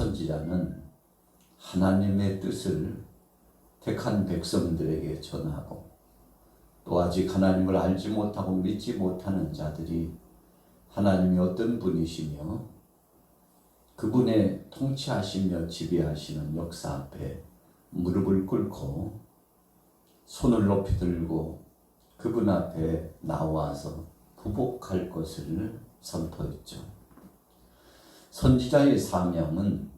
선지자는 하나님의 뜻을 택한 백성들에게 전하고, 또 아직 하나님을 알지 못하고 믿지 못하는 자들이 하나님이 어떤 분이시며 그분의 통치하시며 지배하시는 역사 앞에 무릎을 꿇고 손을 높이 들고 그분 앞에 나와서 부복할 것을 선포했죠. 선지자의 사명은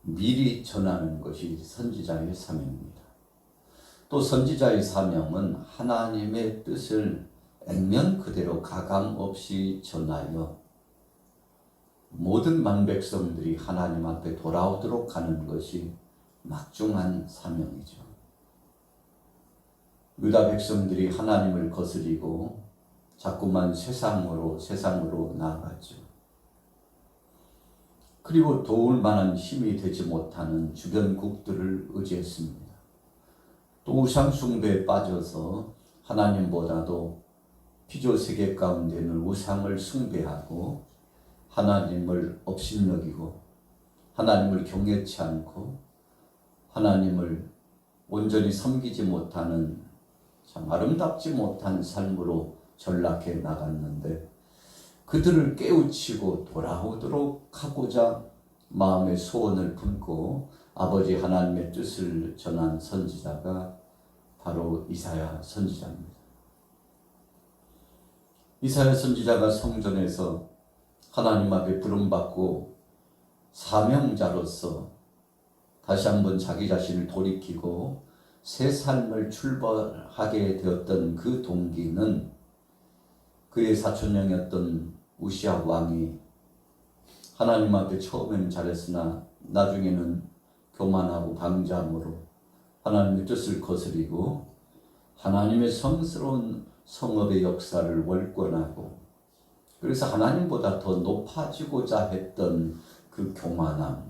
미리 전하는 것이 선지자의 사명입니다. 또 선지자의 사명은 하나님의 뜻을 액면 그대로 가감 없이 전하여 모든 만백성들이 하나님 앞에 돌아오도록 하는 것이 막중한 사명이죠. 유다 백성들이 하나님을 거스리고 자꾸만 세상으로 나아갔죠. 그리고 도울 만한 힘이 되지 못하는 주변국들을 의지했습니다. 또 우상 숭배에 빠져서 하나님보다도 피조 세계 가운데는 우상을 숭배하고 하나님을 업신여기고 하나님을 경외치 않고 하나님을 온전히 섬기지 못하는 참 아름답지 못한 삶으로 전락해 나갔는데, 그들을 깨우치고 돌아오도록 하고자 마음의 소원을 품고 아버지 하나님의 뜻을 전한 선지자가 바로 이사야 선지자입니다. 이사야 선지자가 성전에서 하나님 앞에 부름받고 사명자로서 다시 한번 자기 자신을 돌이키고 새 삶을 출발하게 되었던 그 동기는 그의 사촌형이었던 우시아 왕이 하나님 앞에 처음에는 잘했으나 나중에는 교만하고 방자함으로 하나님의 뜻을 거스리고 하나님의 성스러운 성업의 역사를 월권하고, 그래서 하나님보다 더 높아지고자 했던 그 교만함,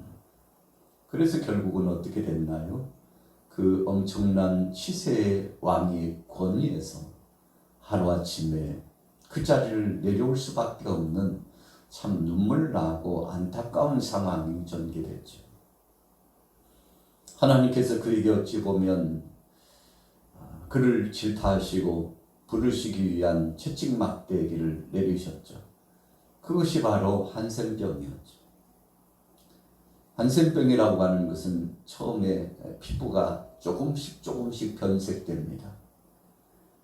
그래서 결국은 어떻게 됐나요? 그 엄청난 치세의 왕의 권위에서 하루아침에 그 자리를 내려올 수밖에 없는 참 눈물 나고 안타까운 상황이 전개됐죠. 하나님께서 그에게 어찌 보면 그를 질타하시고 부르시기 위한 채찍막대기를 내리셨죠. 그것이 바로 한센병이었죠. 한센병이라고 하는 것은 처음에 피부가 조금씩 변색됩니다.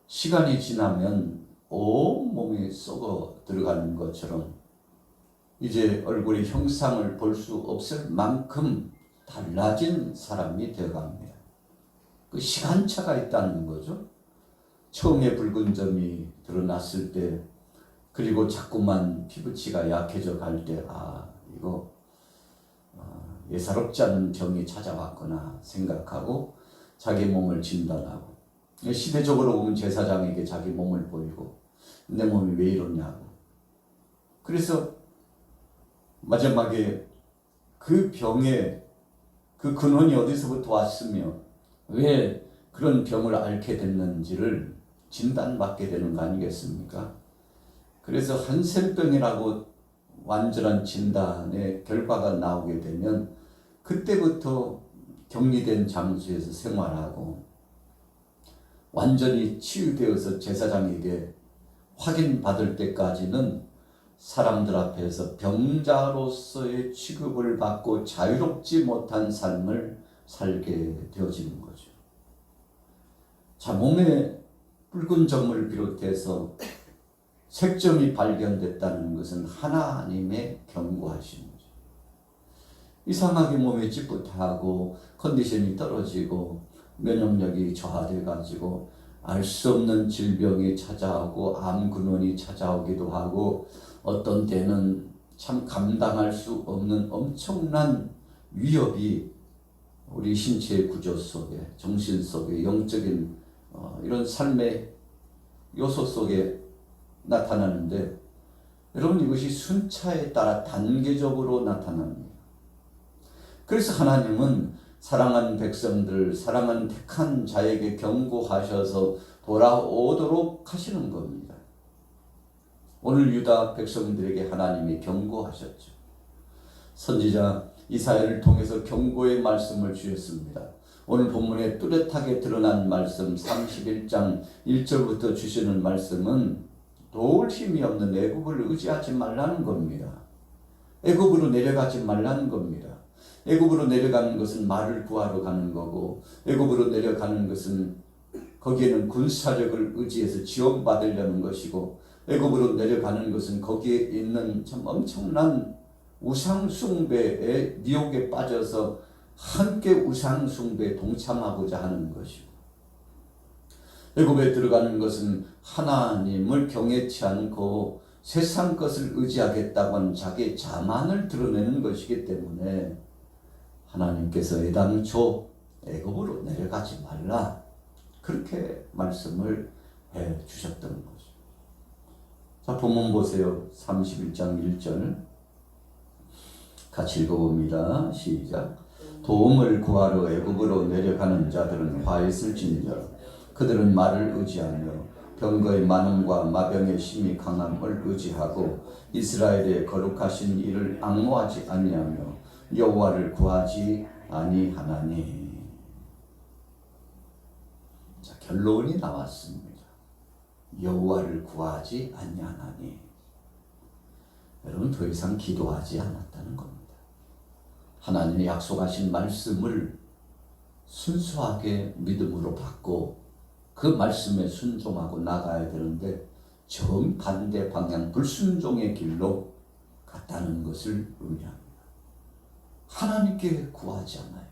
시간이 지나면 온 몸이 썩어 들어가는 것처럼 이제 얼굴의 형상을 볼 수 없을 만큼 달라진 사람이 되어갑니다. 그 시간차가 있다는 거죠. 처음에 붉은 점이 드러났을 때, 그리고 자꾸만 피부치가 약해져 갈 때, 이거 예사롭지 않은 병이 찾아왔구나 생각하고 자기 몸을 진단하고, 시대적으로 보면 제사장에게 자기 몸을 보이고 내 몸이 왜 이러냐고. 그래서 마지막에 그 병의 그 근원이 어디서부터 왔으며 왜 그런 병을 앓게 됐는지를 진단받게 되는 거 아니겠습니까? 그래서 한센병이라고 완전한 진단의 결과가 나오게 되면 그때부터 격리된 장소에서 생활하고 완전히 치유되어서 제사장에게 확인받을 때까지는 사람들 앞에서 병자로서의 취급을 받고 자유롭지 못한 삶을 살게 되어지는 거죠. 자, 몸에 붉은 점을 비롯해서 색점이 발견됐다는 것은 하나님의 경고하신 거죠. 이상하게 몸이 찌뿌하고 컨디션이 떨어지고 면역력이 저하돼 가지고 알 수 없는 질병이 찾아오고 암 근원이 찾아오기도 하고, 어떤 때는 참 감당할 수 없는 엄청난 위협이 우리 신체의 구조 속에, 정신 속에, 영적인 이런 삶의 요소 속에 나타나는데, 여러분, 이것이 순차에 따라 단계적으로 나타납니다. 그래서 하나님은 사랑하는 백성들, 사랑하는 택한 자에게 경고하셔서 돌아오도록 하시는 겁니다. 오늘 유다 백성들에게 하나님이 경고하셨죠. 선지자 이사야를 통해서 경고의 말씀을 주셨습니다. 오늘 본문에 뚜렷하게 드러난 말씀 31장 1절부터 주시는 말씀은 도울 힘이 없는 애굽을 의지하지 말라는 겁니다. 애굽으로 내려가지 말라는 겁니다. 애굽으로 내려가는 것은 말을 구하러 가는 거고, 애굽으로 내려가는 것은 거기에는 군사력을 의지해서 지원받으려는 것이고, 애굽으로 내려가는 것은 거기에 있는 참 엄청난 우상숭배의 미혹에 빠져서 함께 우상숭배에 동참하고자 하는 것이고, 애굽에 들어가는 것은 하나님을 경외치 않고 세상 것을 의지하겠다고 하는 자기의 자만을 드러내는 것이기 때문에 하나님께서 애당초 애굽으로 내려가지 말라, 그렇게 말씀을 해 주셨던 거죠. 자, 본문 보세요. 31장 1절 같이 읽어봅니다. 시작. 도움을 구하러 애굽으로 내려가는 자들은 화 있을진저 그들은 말을 의지하며 병거의 많음과 마병의 심히 강함을 의지하고 이스라엘의 거룩하신 이를 앙모하지 아니하며 여호와를 구하지 아니하나니. 자, 결론이 나왔습니다. 여호와를 구하지 아니하나니. 여러분, 더 이상 기도하지 않았다는 겁니다. 하나님이 약속하신 말씀을 순수하게 믿음으로 받고 그 말씀에 순종하고 나가야 되는데 정반대 방향 불순종의 길로 갔다는 것을 의미합니다. 하나님께 구하지 않아요.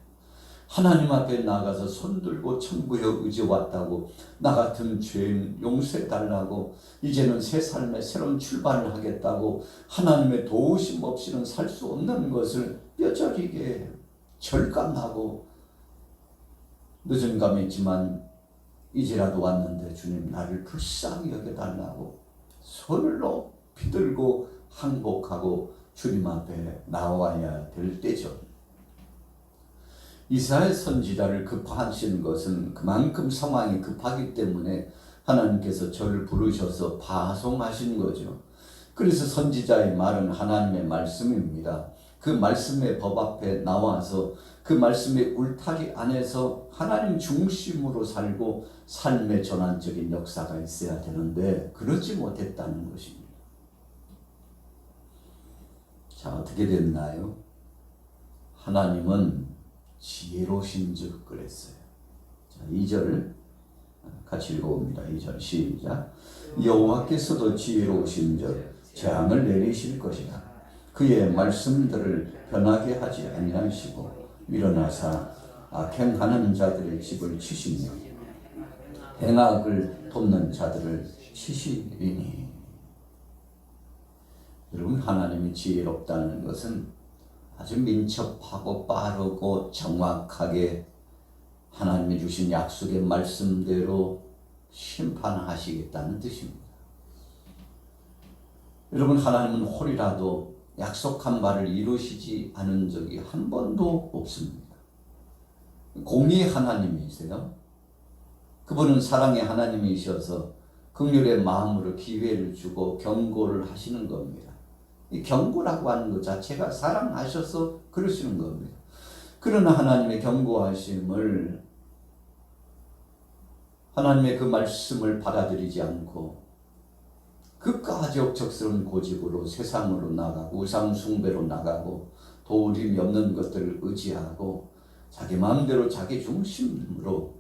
하나님 앞에 나가서 손들고 천부여 의지 왔다고, 나 같은 죄인 용서해달라고, 이제는 새 삶의 새로운 출발을 하겠다고, 하나님의 도우심 없이는 살 수 없는 것을 뼈저리게 절감하고 늦은 감이 있지만 이제라도 왔는데 주님 나를 불쌍히 여겨달라고 손을 높이 들고 항복하고 주님 앞에 나와야 될 때죠. 이스라엘 선지자를 급하신 것은 그만큼 상황이 급하기 때문에 하나님께서 저를 부르셔서 파송하신 거죠. 그래서 선지자의 말은 하나님의 말씀입니다. 그 말씀의 법 앞에 나와서 그 말씀의 울타리 안에서 하나님 중심으로 살고 삶의 전환적인 역사가 있어야 되는데 그러지 못했다는 것입니다. 자, 어떻게 됐나요? 하나님은 지혜로우신 즉 그랬어요. 자, 2절 같이 읽어봅니다. 2절 시작. 여호와께서도 지혜로우신 즉 재앙을 내리실 것이다. 그의 말씀들을 변하게 하지 아니하시고 일어나사 악행하는 자들의 집을 치시며 행악을 돕는 자들을 치시리니. 여러분, 하나님이 지혜롭다는 것은 아주 민첩하고 빠르고 정확하게 하나님이 주신 약속의 말씀대로 심판하시겠다는 뜻입니다. 여러분, 하나님은 홀이라도 약속한 바를 이루시지 않은 적이 한 번도 없습니다. 공의의 하나님이세요. 그분은 사랑의 하나님이셔서 긍휼의 마음으로 기회를 주고 경고를 하시는 겁니다. 이 경고라고 하는 것 자체가 사랑하셔서 그러시는 겁니다. 그러나 하나님의 경고하심을, 하나님의 그 말씀을 받아들이지 않고 그까지 억척스러운 고집으로 세상으로 나가고 우상 숭배로 나가고 도울림이 없는 것들을 의지하고 자기 마음대로 자기 중심으로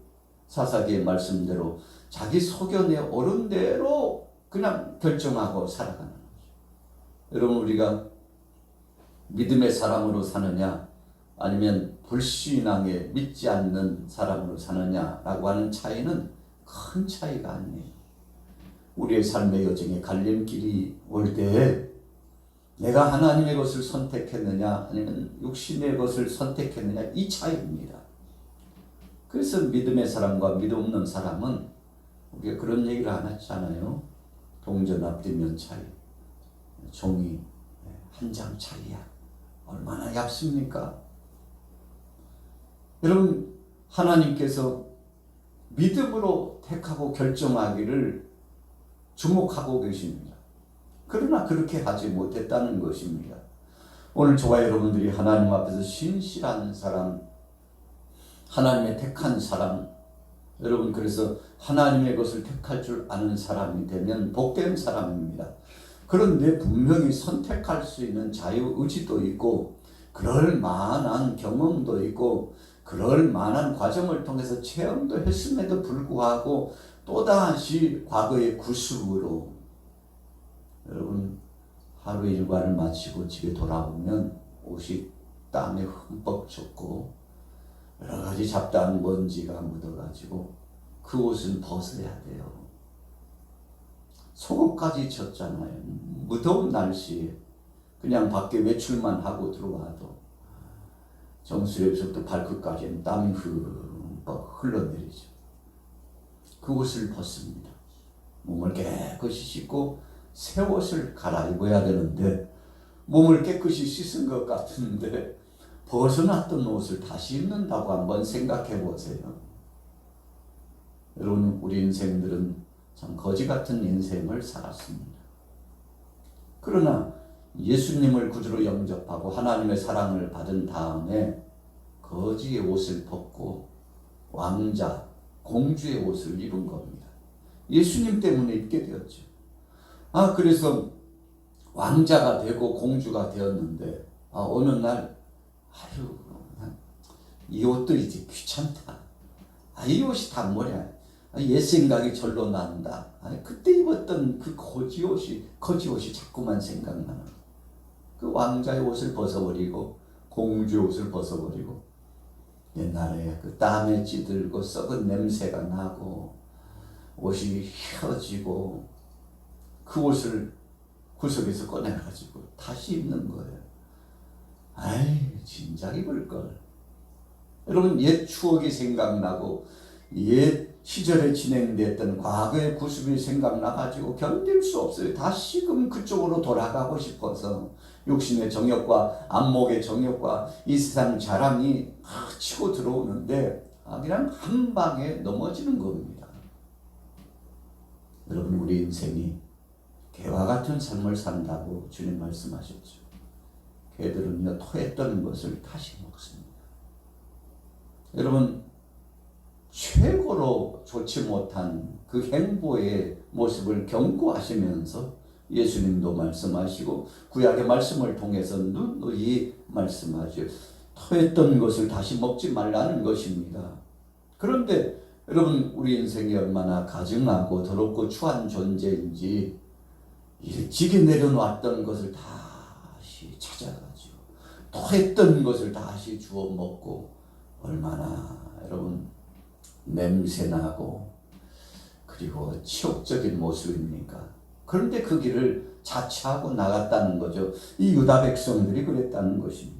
사사기의 말씀대로 자기 소견에 옳은 대로 그냥 결정하고 살아가는 거죠. 여러분, 우리가 믿음의 사람으로 사느냐 아니면 불신앙에 믿지 않는 사람으로 사느냐라고 하는 차이는 큰 차이가 아니에요. 우리의 삶의 여정에 갈림길이 올 때 내가 하나님의 것을 선택했느냐 아니면 육신의 것을 선택했느냐, 이 차이입니다. 그래서 믿음의 사람과 믿음 없는 사람은 우리가 그런 얘기를 안 하잖아요. 동전 앞뒤면 차이, 종이 한 장 차이야. 얼마나 얇습니까? 여러분, 하나님께서 믿음으로 택하고 결정하기를 주목하고 계십니다. 그러나 그렇게 하지 못했다는 것입니다. 오늘 저와 여러분들이 하나님 앞에서 신실한 사람, 하나님의 택한 사람, 여러분 그래서 하나님의 것을 택할 줄 아는 사람이 되면 복된 사람입니다. 그런데 분명히 선택할 수 있는 자유의지도 있고 그럴 만한 경험도 있고 그럴 만한 과정을 통해서 체험도 했음에도 불구하고 또다시 과거의 구습으로 여러분 하루 일과를 마치고 집에 돌아오면 옷이 땀에 흠뻑 젖고 여러 가지 잡다한 먼지가 묻어가지고 그 옷은 벗어야 돼요. 속옷까지 젖잖아요. 무더운 날씨에 그냥 밖에 외출만 하고 들어와도 정수리에서부터 발끝까지는 땀이 흠뻑 흘러내리죠. 그 옷을 벗습니다. 몸을 깨끗이 씻고 새 옷을 갈아입어야 되는데 몸을 깨끗이 씻은 것 같은데 벗어났던 옷을 다시 입는다고 한번 생각해 보세요. 여러분 우리 인생들은 참 거지 같은 인생을 살았습니다. 그러나 예수님을 구주로 영접하고 하나님의 사랑을 받은 다음에 거지의 옷을 벗고 왕자, 공주의 옷을 입은 겁니다. 예수님 때문에 입게 되었죠. 그래서 왕자가 되고 공주가 되었는데 어느 날 이 옷도 이제 귀찮다. 이 옷이 다 뭐냐. 옛 생각이 절로 난다. 그때 입었던 그 거지 옷이 자꾸만 생각나는. 그 왕자의 옷을 벗어버리고 공주의 옷을 벗어버리고 옛날에 그 땀에 찌들고 썩은 냄새가 나고 옷이 휘어지고 그 옷을 구석에서 꺼내가지고 다시 입는 거예요. 진작 입을걸. 여러분 옛 추억이 생각나고 옛 시절에 진행됐던 과거의 구습이 생각나가지고 견딜 수 없어요. 다시금 그쪽으로 돌아가고 싶어서 육신의 정욕과 안목의 정욕과 이 세상 자랑이 치고 들어오는데 그냥 한 방에 넘어지는 겁니다. 여러분 우리 인생이 개와 같은 삶을 산다고 주님 말씀하셨죠. 개들은요 토했던 것을 다시 먹습니다. 여러분 최고로 좋지 못한 그 행보의 모습을 경고하시면서 예수님도 말씀하시고 구약의 말씀을 통해서 누누이 말씀하죠. 토했던 것을 다시 먹지 말라는 것입니다. 그런데 여러분 우리 인생이 얼마나 가증하고 더럽고 추한 존재인지 일찍이 내려놓았던 것을 다시 찾아가지고 토했던 것을 다시 주워 먹고 얼마나 여러분 냄새나고 그리고 치욕적인 모습입니까? 그런데 그 길을 자처하고 나갔다는 거죠. 이 유다 백성들이 그랬다는 것입니다.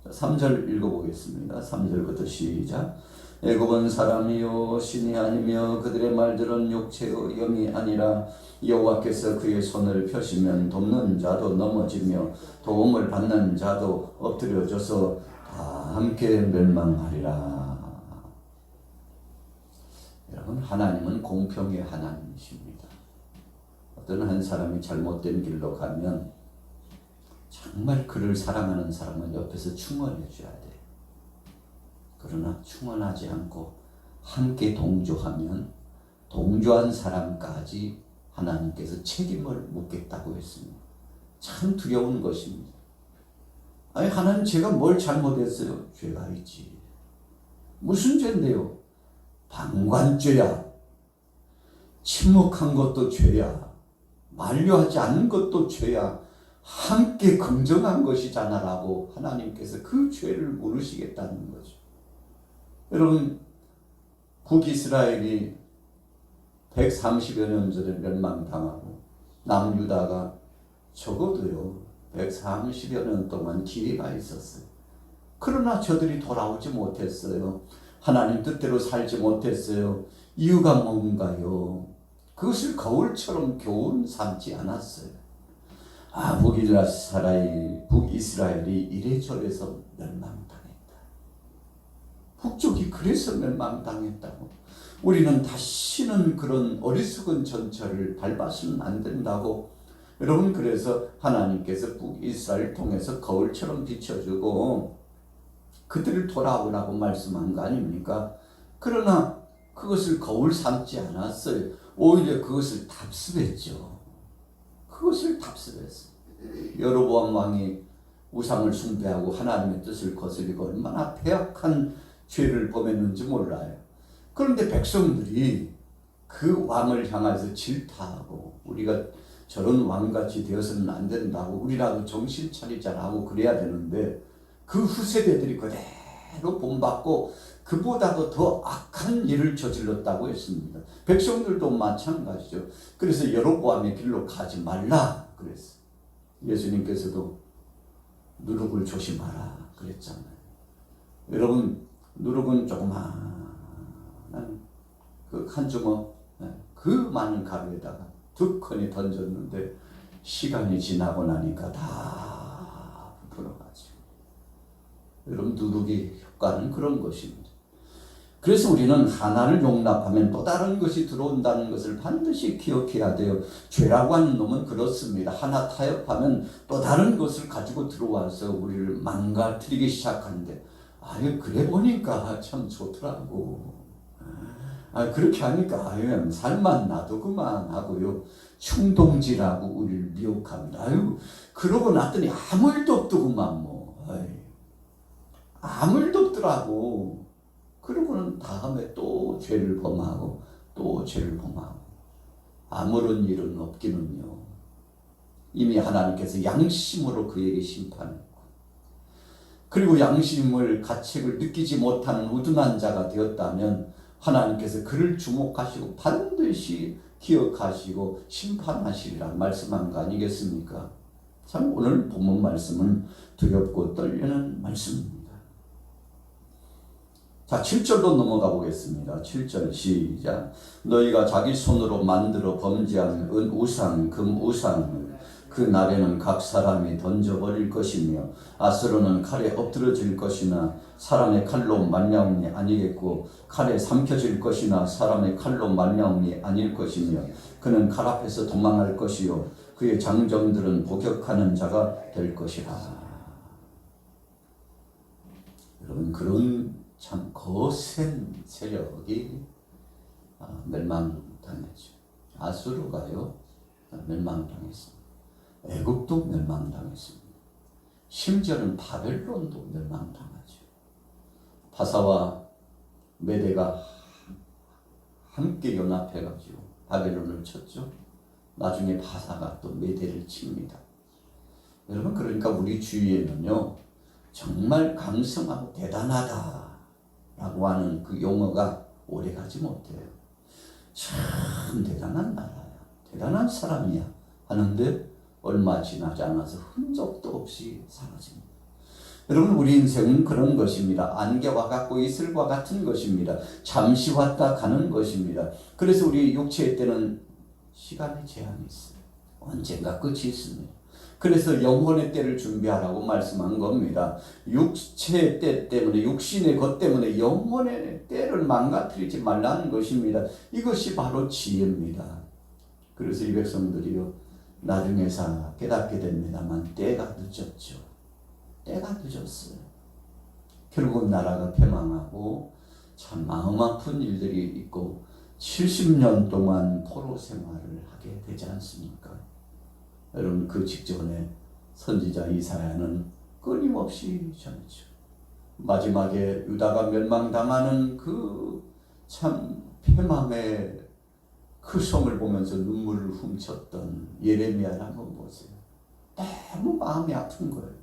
3절 읽어보겠습니다. 3절부터 시작. 애굽은 사람이요 신이 아니며 그들의 말들은 육체의 영이 아니라 여호와께서 그의 손을 펴시면 돕는 자도 넘어지며 도움을 받는 자도 엎드려져서 다 함께 멸망하리라. 여러분 하나님은 공평의 하나님이십니다. 어떤 한 사람이 잘못된 길로 가면 정말 그를 사랑하는 사람은 옆에서 충원해 줘야 돼요. 그러나 충원하지 않고 함께 동조하면 동조한 사람까지 하나님께서 책임을 묻겠다고 했습니다. 참 두려운 것입니다. 하나님 제가 뭘 잘못했어요? 죄가 있지. 무슨 죄인데요? 방관죄야. 침묵한 것도 죄야. 만류하지 않는 것도 죄야. 함께 긍정한 것이잖아 라고 하나님께서 그 죄를 물으시겠다는 거죠. 여러분 북이스라엘이 130여 년 전에 멸망당하고 남유다가 적어도요 130여 년 동안 기회가 있었어요. 그러나 저들이 돌아오지 못했어요. 하나님 뜻대로 살지 못했어요. 이유가 뭔가요? 그것을 거울처럼 교훈 삼지 않았어요. 북이스라엘이 이래저래서 멸망당했다. 북쪽이 그래서 멸망당했다고. 우리는 다시는 그런 어리석은 전철을 밟아서는 안 된다고 여러분, 그래서 하나님께서 북이스라엘 통해서 거울처럼 비춰주고 그들을 돌아오라고 말씀한 거 아닙니까? 그러나 그것을 거울 삼지 않았어요. 오히려 그것을 답습했죠. 그것을 답습했어요. 여로보암 왕이 우상을 숭배하고 하나님의 뜻을 거스리고 얼마나 패악한 죄를 범했는지 몰라요. 그런데 백성들이 그 왕을 향해서 질타하고 우리가 저런 왕같이 되어서는 안 된다고, 우리라도 정신 차리자라고 그래야 되는데 그 후세대들이 그대로 본받고 그보다도 더 악한 일을 저질렀다고 했습니다. 백성들도 마찬가지죠. 그래서 여로보암의 길로 가지 말라 그랬어요. 예수님께서도 누룩을 조심하라 그랬잖아요. 여러분, 누룩은 조그마한 그 한 주먹, 그 많은 가루에다가 두 큰이 던졌는데 시간이 지나고 나니까 다 부풀어가지고. 여러분, 누룩의 효과는 그런 것입니다. 그래서 우리는 하나를 용납하면 또 다른 것이 들어온다는 것을 반드시 기억해야 돼요. 죄라고 하는 놈은 그렇습니다. 하나 타협하면 또 다른 것을 가지고 들어와서 우리를 망가뜨리기 시작하는데, 아유, 그래 보니까 참 좋더라고. 그렇게 하니까 아유, 살만 나도 그만하고요. 충동질하고 우리를 미혹합니다. 아유, 그러고 났더니 아무 일도 없더구만 뭐. 아무 일도 없더라고. 그러고는 다음에 또 죄를 범하고 또 죄를 범하고. 아무런 일은 없기는요. 이미 하나님께서 양심으로 그에게 심판했고, 그리고 양심을 가책을 느끼지 못하는 우둔한 자가 되었다면 하나님께서 그를 주목하시고 반드시 기억하시고 심판하시리라 말씀한 거 아니겠습니까? 참 오늘 본문 말씀은 두렵고 떨리는 말씀입니다. 자, 7절로 넘어가 보겠습니다. 7절 시작. 너희가 자기 손으로 만들어 범죄한 은 우상, 금 우상을 그 날에는 각 사람이 던져버릴 것이며 아수르는 칼에 엎드러질 것이나 사람의 칼로 말미암음이 아니겠고 칼에 삼켜질 것이나 사람의 칼로 말미암음이 아닐 것이며 그는 칼 앞에서 도망할 것이요 그의 장정들은 복역하는 자가 될 것이라. 여러분, 그런 참 거센 세력이 멸망당했죠. 아수르가요 멸망당했습니다. 애국도 멸망당했습니다. 심지어는 바벨론도 멸망당하죠. 바사와 메대가 함께 연합해가지고 바벨론을 쳤죠. 나중에 바사가 또 메대를 칩니다. 여러분, 그러니까 우리 주위에는요 정말 강성하고 대단하다라고 하는 그 용어가 오래가지 못해요. 참 대단한 나라야, 대단한 사람이야 하는데 얼마 지나지 않아서 흔적도 없이 사라집니다. 여러분, 우리 인생은 그런 것입니다. 안개와 같고 이슬과 같은 것입니다. 잠시 왔다 가는 것입니다. 그래서 우리 육체의 때는 시간의 제한이 있어요. 언젠가 끝이 있습니다. 그래서 영혼의 때를 준비하라고 말씀한 겁니다. 육체의 때 때문에, 육신의 것 때문에 영혼의 때를 망가뜨리지 말라는 것입니다. 이것이 바로 지혜입니다. 그래서 이 백성들이요 나중에서 깨닫게 됩니다만 때가 늦었죠. 때가 늦었어요. 결국 나라가 패망하고 참 마음 아픈 일들이 있고 70년 동안 포로 생활을 하게 되지 않습니까? 여러분, 그 직전에 선지자 이사야는 끊임없이 전했죠. 마지막에 유다가 멸망당하는 그 참 패망의 그 성을 보면서 눈물을 훔쳤던 예레미야를 한번 보세요. 너무 마음이 아픈 거예요.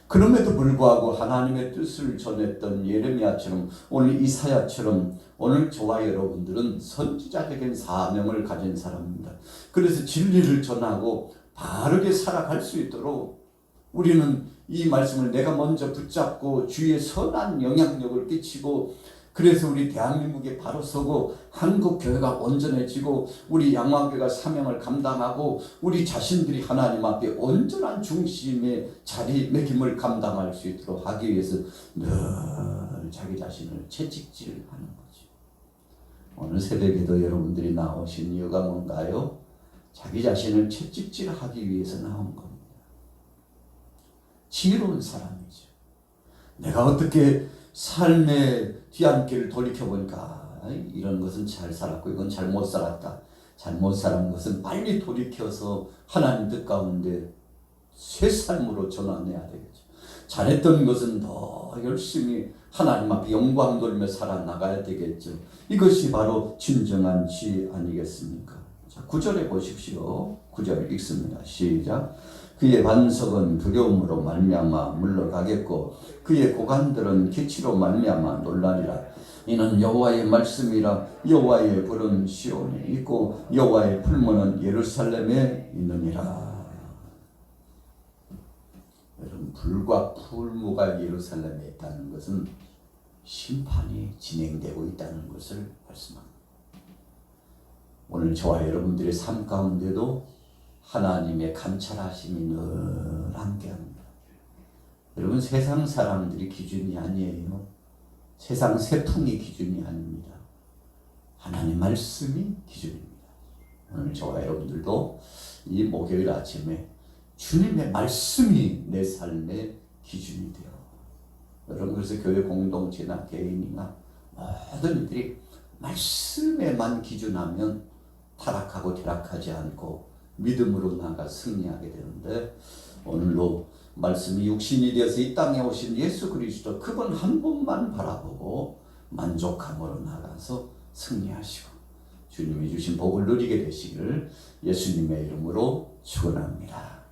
그럼에도 불구하고 하나님의 뜻을 전했던 예레미야처럼, 오늘 이사야처럼 오늘 저와 여러분들은 선지자적인 사명을 가진 사람입니다. 그래서 진리를 전하고 바르게 살아갈 수 있도록 우리는 이 말씀을 내가 먼저 붙잡고 주위에 선한 영향력을 끼치고, 그래서 우리 대한민국에 바로 서고 한국교회가 온전해지고 우리 양화교회가 사명을 감당하고 우리 자신들이 하나님 앞에 온전한 중심의 자리매김을 감당할 수 있도록 하기 위해서 늘 자기 자신을 채찍질하는 거죠. 오늘 새벽에도 여러분들이 나오신 이유가 뭔가요? 자기 자신을 채찍질하기 위해서 나온 겁니다. 지혜로운 사람이죠. 내가 어떻게 삶의 뒤안길을 돌이켜보니까 이런 것은 잘 살았고 이건 잘못 살았다. 잘못 살은 것은 빨리 돌이켜서 하나님 뜻 가운데 새 삶으로 전환해야 되겠죠. 잘했던 것은 더 열심히 하나님 앞에 영광 돌며 살아나가야 되겠죠. 이것이 바로 진정한 지혜 아니겠습니까? 자, 9절에 보십시오. 9절 읽습니다. 시작. 그의 반석은 두려움으로 말미암아 물러가겠고 그의 고관들은 기치로 말미암아 놀라리라. 이는 여호와의 말씀이라. 여호와의 불은 시온에 있고 여호와의 풀무는 예루살렘에 있느니라. 여러분, 불과 풀무가 예루살렘에 있다는 것은 심판이 진행되고 있다는 것을 말씀합니다. 오늘 저와 여러분들의 삶 가운데도 하나님의 감찰하심이 늘 함께합니다. 여러분, 세상 사람들이 기준이 아니에요. 세상 세풍이 기준이 아닙니다. 하나님 말씀이 기준입니다. 오늘 저와 여러분들도 이 목요일 아침에 주님의 말씀이 내 삶의 기준이 되어 여러분, 그래서 교회 공동체나 개인이나 모든 이들이 말씀에만 기준하면 타락하고 퇴락하지 않고 믿음으로 나아가 승리하게 되는데, 오늘도 말씀이 육신이 되어서 이 땅에 오신 예수 그리스도 그분 한 분만 바라보고 만족함으로 나가서 승리하시고 주님이 주신 복을 누리게 되시기를 예수님의 이름으로 축원합니다.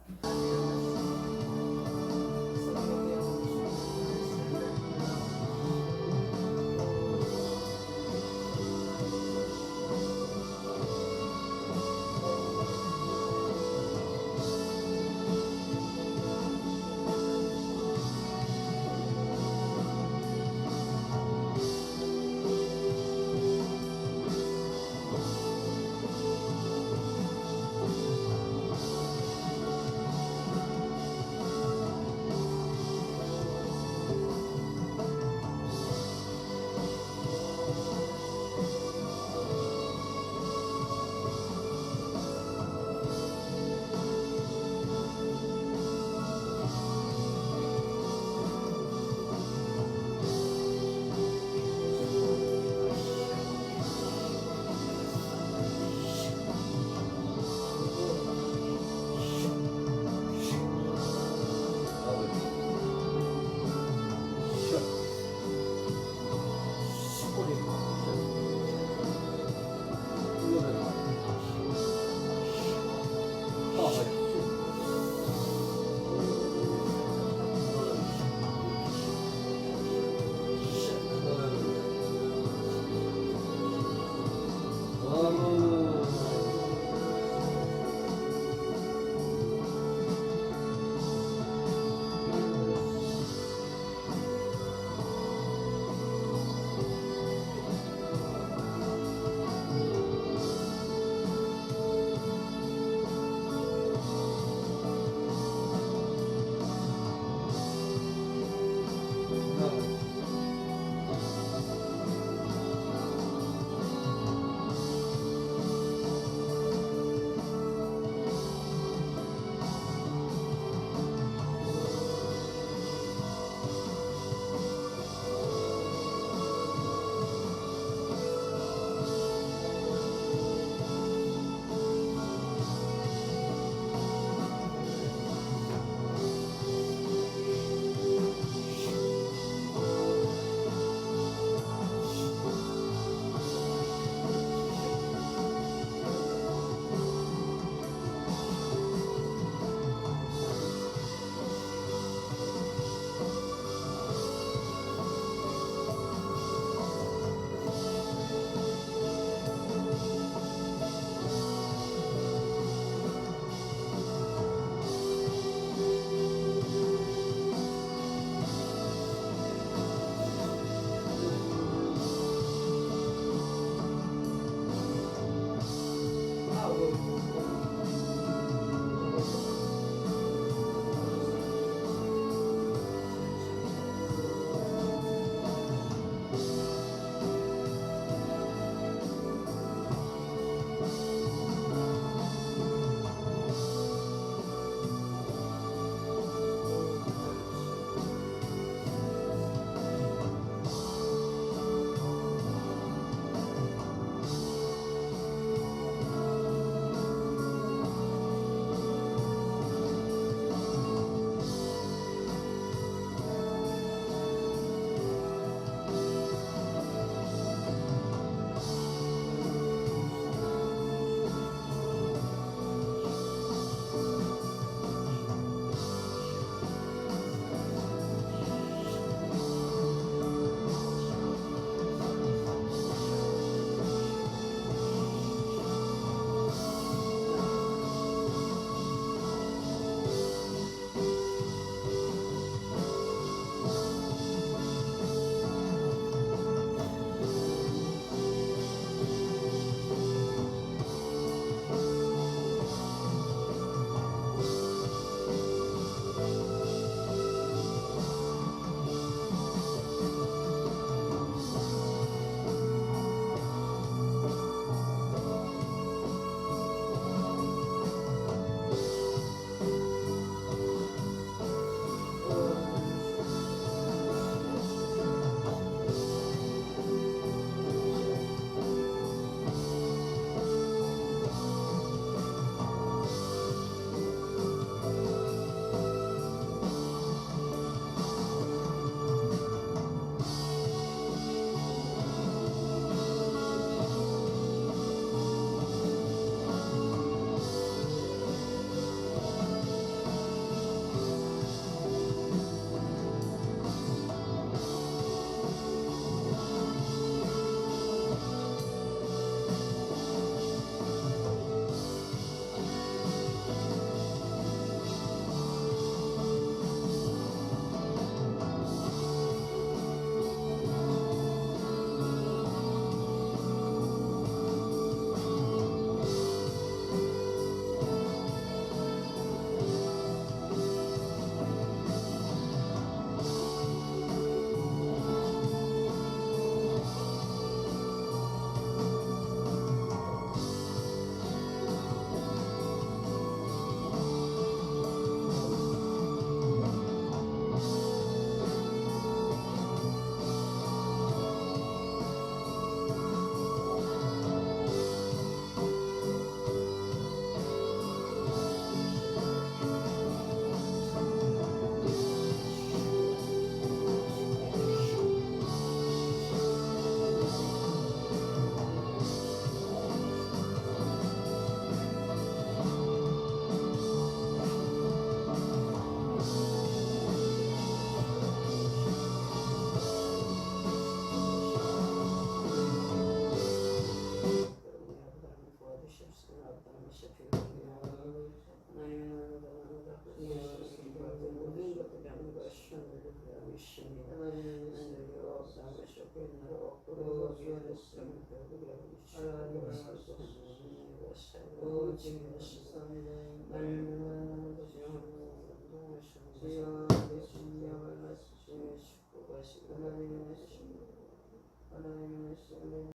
하나님의